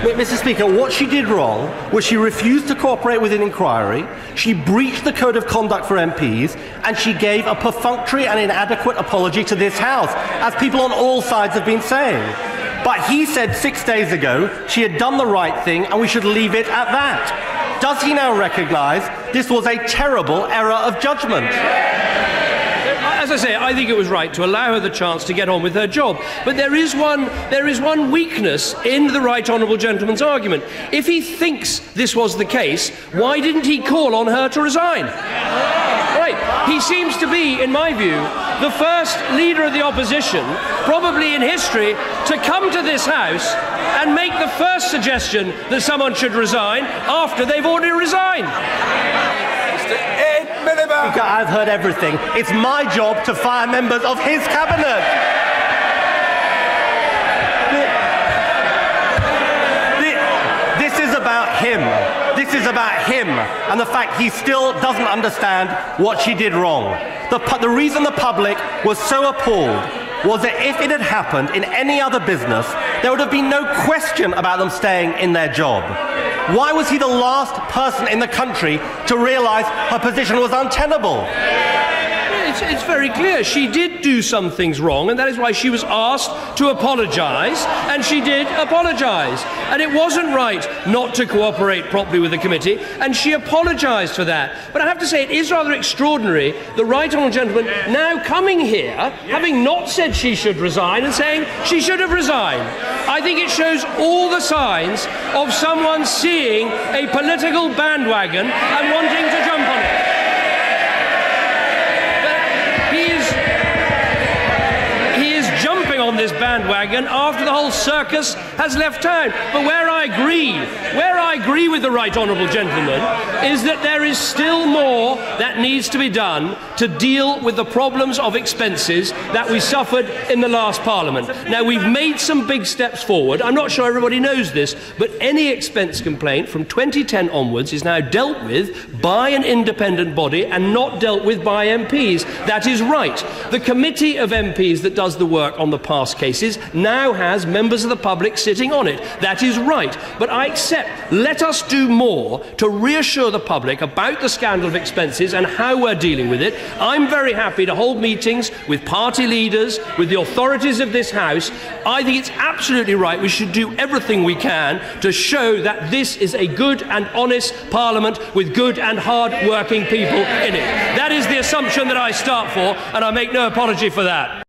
Mr. Speaker, what she did wrong was she refused to cooperate with an inquiry, she breached the Code of Conduct for MPs, and she gave a perfunctory and inadequate apology to this House, as people on all sides have been saying. But he said 6 days ago she had done the right thing and we should leave it at that. Does he now recognise this was a terrible error of judgment? As I say, I think it was right to allow her the chance to get on with her job. But there is one weakness in the right honourable gentleman's argument. If he thinks this was the case, why didn't he call on her to resign? Right. He seems to be, in my view, the first leader of the opposition, probably in history, to come to this House and make the first suggestion that someone should resign after they've already resigned. Miliband. I've heard everything. It's my job to fire members of his cabinet. This is about him. This is about him and the fact he still doesn't understand what she did wrong. The reason the public was so appalled was that if it had happened in any other business, there would have been no question about them staying in their job. Why was he the last person in the country to realise her position was untenable? It's very clear. She did do some things wrong, and that is why she was asked to apologise, and she did apologise. And it wasn't right not to cooperate properly with the committee, and she apologised for that. But I have to say, it is rather extraordinary, the right honourable gentleman now coming here, having not said she should resign, and saying she should have resigned. I think it shows all the signs of someone seeing a political bandwagon and wanting to jump on it. On this bandwagon after the whole circus has left town. But where I agree with the right honourable gentleman is that there is still more that needs to be done to deal with the problems of expenses that we suffered in the last Parliament. Now, we've made some big steps forward. I'm not sure everybody knows this, but any expense complaint from 2010 onwards is now dealt with by an independent body and not dealt with by MPs. That is right. The committee of MPs that does the work on the past cases now has members of the public sitting on it. That is right. But I accept, let us do more to reassure the public about the scandal of expenses and how we're dealing with it. I'm very happy to hold meetings with party leaders, with the authorities of this House. I think it's absolutely right. We should do everything we can to show that this is a good and honest Parliament with good and hard-working people in it. That is the assumption that I start for, and I make no apology for that.